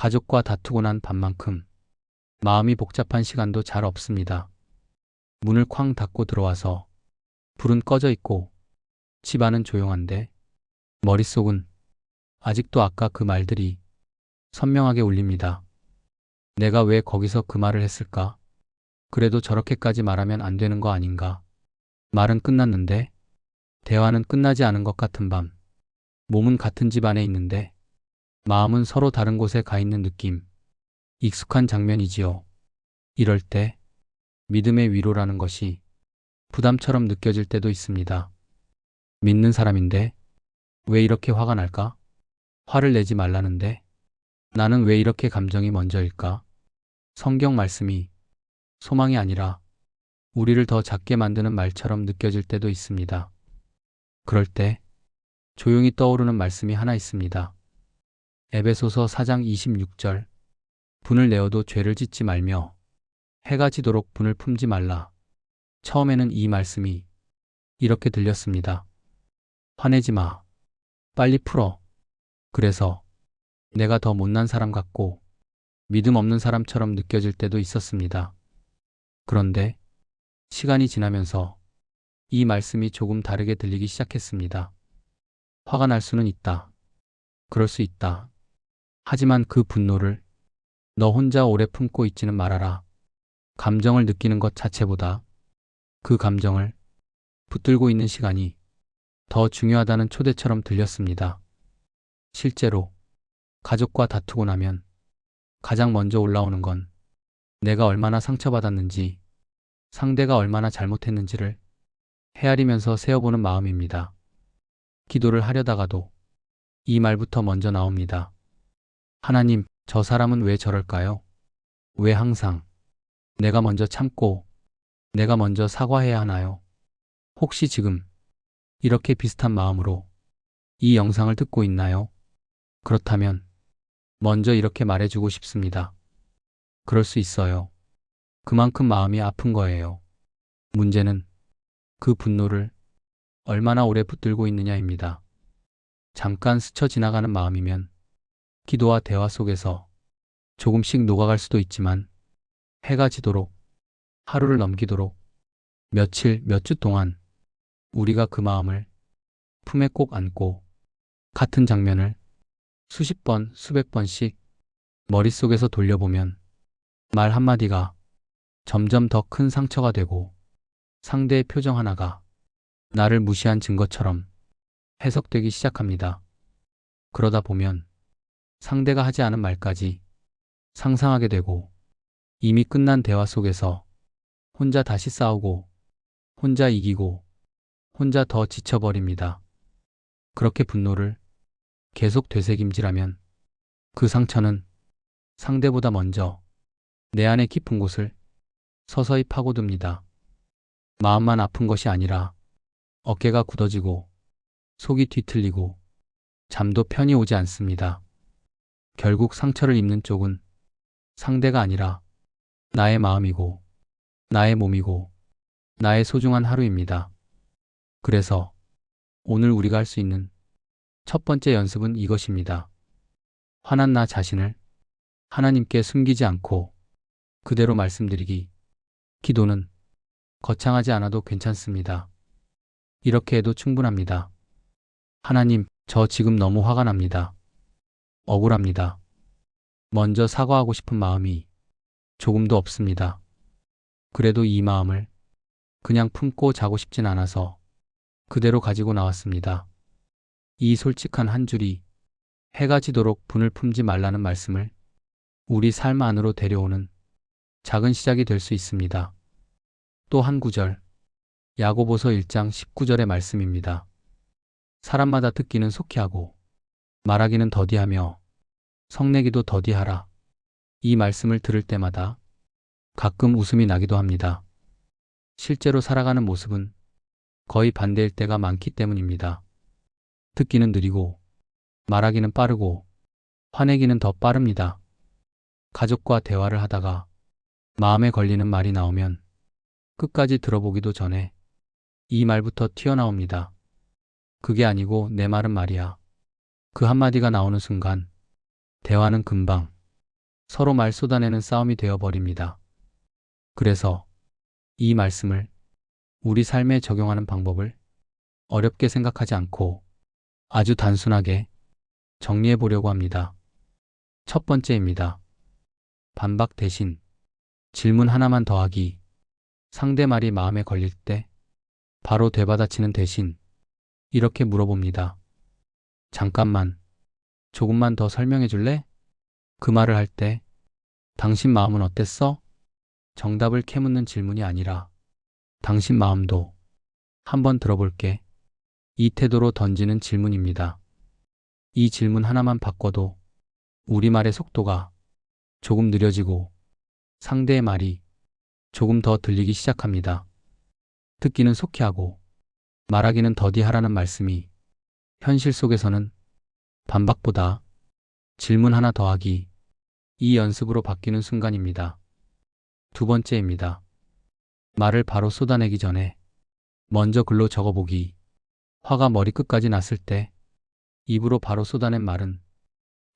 가족과 다투고 난 밤만큼 마음이 복잡한 시간도 잘 없습니다. 문을 쾅 닫고 들어와서 불은 꺼져 있고 집안은 조용한데 머릿속은 아직도 아까 그 말들이 선명하게 울립니다. 내가 왜 거기서 그 말을 했을까? 그래도 저렇게까지 말하면 안 되는 거 아닌가? 말은 끝났는데 대화는 끝나지 않은 것 같은 밤. 몸은 같은 집 안에 있는데 마음은 서로 다른 곳에 가 있는 느낌. 익숙한 장면이지요. 이럴 때 믿음의 위로라는 것이 부담처럼 느껴질 때도 있습니다. 믿는 사람인데 왜 이렇게 화가 날까? 화를 내지 말라는데 나는 왜 이렇게 감정이 먼저일까? 성경 말씀이 소망이 아니라 우리를 더 작게 만드는 말처럼 느껴질 때도 있습니다. 그럴 때 조용히 떠오르는 말씀이 하나 있습니다. 에베소서 4장 26절. 분을 내어도 죄를 짓지 말며 해가 지도록 분을 품지 말라. 처음에는 이 말씀이 이렇게 들렸습니다. 화내지 마. 빨리 풀어. 그래서 내가 더 못난 사람 같고 믿음 없는 사람처럼 느껴질 때도 있었습니다. 그런데 시간이 지나면서 이 말씀이 조금 다르게 들리기 시작했습니다. 화가 날 수는 있다. 그럴 수 있다. 하지만 그 분노를 너 혼자 오래 품고 있지는 말아라. 감정을 느끼는 것 자체보다 그 감정을 붙들고 있는 시간이 더 중요하다는 초대처럼 들렸습니다. 실제로 가족과 다투고 나면 가장 먼저 올라오는 건 내가 얼마나 상처받았는지, 상대가 얼마나 잘못했는지를 헤아리면서 세어보는 마음입니다. 기도를 하려다가도 이 말부터 먼저 나옵니다. 하나님, 저 사람은 왜 저럴까요? 왜 항상 내가 먼저 참고 내가 먼저 사과해야 하나요? 혹시 지금 이렇게 비슷한 마음으로 이 영상을 듣고 있나요? 그렇다면 먼저 이렇게 말해주고 싶습니다. 그럴 수 있어요. 그만큼 마음이 아픈 거예요. 문제는 그 분노를 얼마나 오래 붙들고 있느냐입니다. 잠깐 스쳐 지나가는 마음이면 기도와 대화 속에서 조금씩 녹아갈 수도 있지만 해가 지도록, 하루를 넘기도록, 며칠, 몇 주 동안 우리가 그 마음을 품에 꼭 안고 같은 장면을 수십 번, 수백 번씩 머릿속에서 돌려보면 말 한마디가 점점 더 큰 상처가 되고 상대의 표정 하나가 나를 무시한 증거처럼 해석되기 시작합니다. 그러다 보면 상대가 하지 않은 말까지 상상하게 되고 이미 끝난 대화 속에서 혼자 다시 싸우고 혼자 이기고 혼자 더 지쳐버립니다. 그렇게 분노를 계속 되새김질하면 그 상처는 상대보다 먼저 내 안의 깊은 곳을 서서히 파고듭니다. 마음만 아픈 것이 아니라 어깨가 굳어지고 속이 뒤틀리고 잠도 편히 오지 않습니다. 결국 상처를 입는 쪽은 상대가 아니라 나의 마음이고 나의 몸이고 나의 소중한 하루입니다. 그래서 오늘 우리가 할 수 있는 첫 번째 연습은 이것입니다. 화난 나 자신을 하나님께 숨기지 않고 그대로 말씀드리기. 기도는 거창하지 않아도 괜찮습니다. 이렇게 해도 충분합니다. 하나님, 저 지금 너무 화가 납니다. 억울합니다. 먼저 사과하고 싶은 마음이 조금도 없습니다. 그래도 이 마음을 그냥 품고 자고 싶진 않아서 그대로 가지고 나왔습니다. 이 솔직한 한 줄이 해가 지도록 분을 품지 말라는 말씀을 우리 삶 안으로 데려오는 작은 시작이 될 수 있습니다. 또 한 구절, 야고보서 1장 19절의 말씀입니다. 사람마다 듣기는 속히 하고 말하기는 더디하며 성내기도 더디하라. 이 말씀을 들을 때마다 가끔 웃음이 나기도 합니다. 실제로 살아가는 모습은 거의 반대일 때가 많기 때문입니다. 듣기는 느리고 말하기는 빠르고 화내기는 더 빠릅니다. 가족과 대화를 하다가 마음에 걸리는 말이 나오면 끝까지 들어보기도 전에 이 말부터 튀어나옵니다. 그게 아니고 내 말은 말이야. 그 한마디가 나오는 순간 대화는 금방 서로 말 쏟아내는 싸움이 되어버립니다. 그래서 이 말씀을 우리 삶에 적용하는 방법을 어렵게 생각하지 않고 아주 단순하게 정리해 보려고 합니다. 첫 번째입니다. 반박 대신 질문 하나만 더하기. 상대 말이 마음에 걸릴 때 바로 되받아치는 대신 이렇게 물어봅니다. 잠깐만, 조금만 더 설명해 줄래? 그 말을 할 때 당신 마음은 어땠어? 정답을 캐묻는 질문이 아니라 당신 마음도 한번 들어볼게. 이 태도로 던지는 질문입니다. 이 질문 하나만 바꿔도 우리말의 속도가 조금 느려지고 상대의 말이 조금 더 들리기 시작합니다. 듣기는 속히 하고 말하기는 더디 하라는 말씀이 현실 속에서는 반박보다 질문 하나 더하기, 이 연습으로 바뀌는 순간입니다. 두 번째입니다. 말을 바로 쏟아내기 전에 먼저 글로 적어보기. 화가 머리끝까지 났을 때 입으로 바로 쏟아낸 말은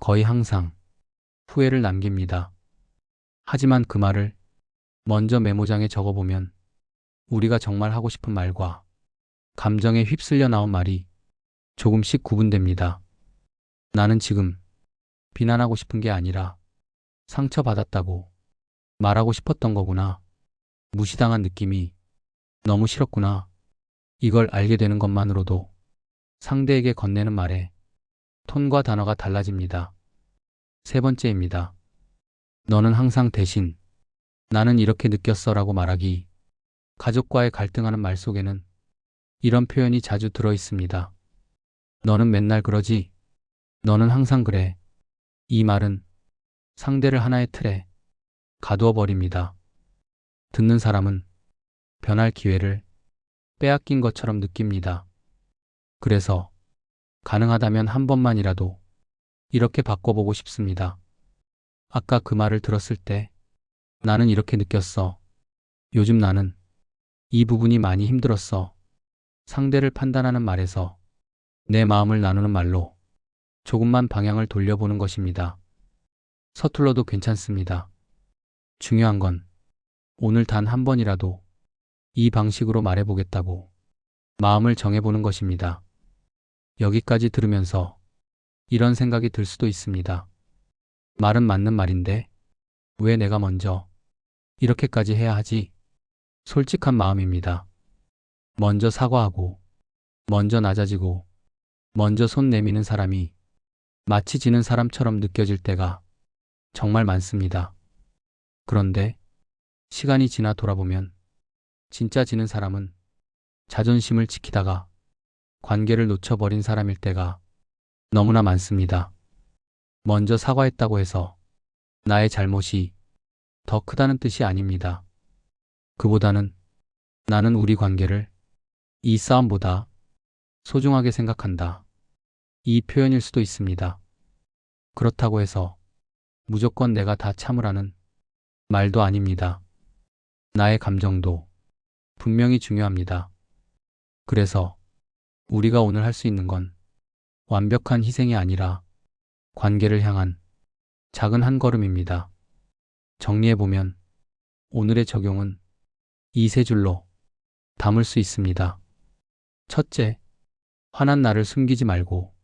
거의 항상 후회를 남깁니다. 하지만 그 말을 먼저 메모장에 적어보면 우리가 정말 하고 싶은 말과 감정에 휩쓸려 나온 말이 조금씩 구분됩니다. 나는 지금 비난하고 싶은 게 아니라 상처받았다고 말하고 싶었던 거구나. 무시당한 느낌이 너무 싫었구나. 이걸 알게 되는 것만으로도 상대에게 건네는 말에 톤과 단어가 달라집니다. 세 번째입니다. 너는 항상 대신 나는 이렇게 느꼈어라고 말하기. 가족과의 갈등하는 말 속에는 이런 표현이 자주 들어 있습니다. 너는 맨날 그러지. 너는 항상 그래. 이 말은 상대를 하나의 틀에 가두어 버립니다. 듣는 사람은 변할 기회를 빼앗긴 것처럼 느낍니다. 그래서 가능하다면 한 번만이라도 이렇게 바꿔보고 싶습니다. 아까 그 말을 들었을 때 나는 이렇게 느꼈어. 요즘 나는 이 부분이 많이 힘들었어. 상대를 판단하는 말에서 내 마음을 나누는 말로 조금만 방향을 돌려보는 것입니다. 서툴러도 괜찮습니다. 중요한 건 오늘 단 한 번이라도 이 방식으로 말해보겠다고 마음을 정해보는 것입니다. 여기까지 들으면서 이런 생각이 들 수도 있습니다. 말은 맞는 말인데 왜 내가 먼저 이렇게까지 해야 하지? 솔직한 마음입니다. 먼저 사과하고, 먼저 낮아지고, 먼저 손 내미는 사람이 마치 지는 사람처럼 느껴질 때가 정말 많습니다. 그런데 시간이 지나 돌아보면 진짜 지는 사람은 자존심을 지키다가 관계를 놓쳐버린 사람일 때가 너무나 많습니다. 먼저 사과했다고 해서 나의 잘못이 더 크다는 뜻이 아닙니다. 그보다는 나는 우리 관계를 이 싸움보다 소중하게 생각한다. 이 표현일 수도 있습니다. 그렇다고 해서 무조건 내가 다 참으라는 말도 아닙니다. 나의 감정도 분명히 중요합니다. 그래서 우리가 오늘 할 수 있는 건 완벽한 희생이 아니라 관계를 향한 작은 한 걸음입니다. 정리해보면 오늘의 적용은 이 세 줄로 담을 수 있습니다. 첫째, 화난 나를 숨기지 말고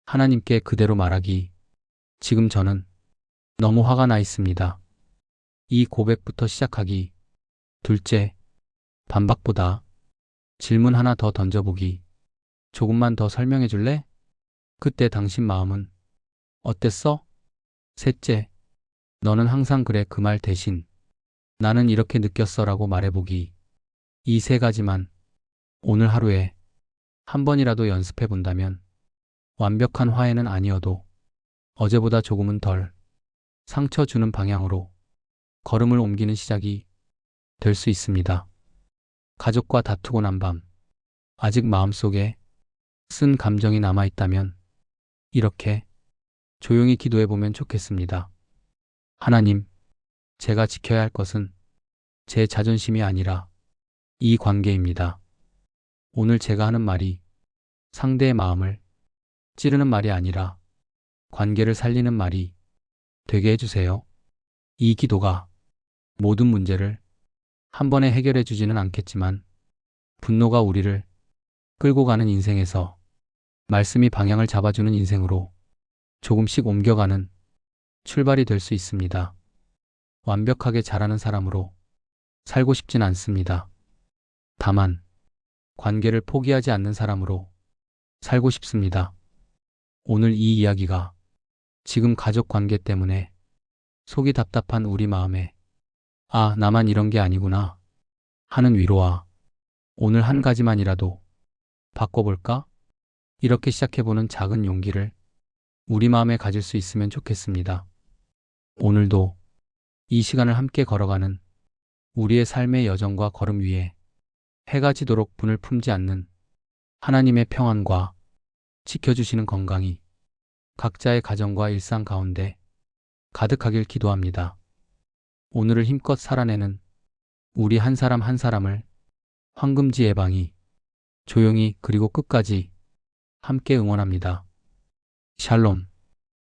하나님께 그대로 말하기. 지금 저는 너무 화가 나 있습니다. 이 고백부터 시작하기. 둘째, 반박보다 질문 하나 더 던져보기. 조금만 더 설명해 줄래? 그때 당신 마음은 어땠어? 셋째, 너는 항상 그래. 그 말 대신 나는 이렇게 느꼈어라고 말해보기. 이 세 가지만 오늘 하루에 한 번이라도 연습해 본다면 완벽한 화해는 아니어도 어제보다 조금은 덜 상처 주는 방향으로 걸음을 옮기는 시작이 될 수 있습니다. 가족과 다투고 난 밤, 아직 마음속에 쓴 감정이 남아있다면 이렇게 조용히 기도해 보면 좋겠습니다. 하나님, 제가 지켜야 할 것은 제 자존심이 아니라 이 관계입니다. 오늘 제가 하는 말이 상대의 마음을 찌르는 말이 아니라 관계를 살리는 말이 되게 해주세요. 이 기도가 모든 문제를 한 번에 해결해 주지는 않겠지만 분노가 우리를 끌고 가는 인생에서 말씀이 방향을 잡아주는 인생으로 조금씩 옮겨가는 출발이 될 수 있습니다. 완벽하게 잘하는 사람으로 살고 싶진 않습니다. 다만 관계를 포기하지 않는 사람으로 살고 싶습니다. 오늘 이 이야기가 지금 가족 관계 때문에 속이 답답한 우리 마음에 아, 나만 이런 게 아니구나 하는 위로와 오늘 한 가지만이라도 바꿔볼까? 이렇게 시작해보는 작은 용기를 우리 마음에 가질 수 있으면 좋겠습니다. 오늘도 이 시간을 함께 걸어가는 우리의 삶의 여정과 걸음 위에 해가 지도록 분을 품지 않는 하나님의 평안과 지켜주시는 건강이 각자의 가정과 일상 가운데 가득하길 기도합니다. 오늘을 힘껏 살아내는 우리 한 사람 한 사람을 황금지 예방이 조용히 그리고 끝까지 함께 응원합니다. 샬롬.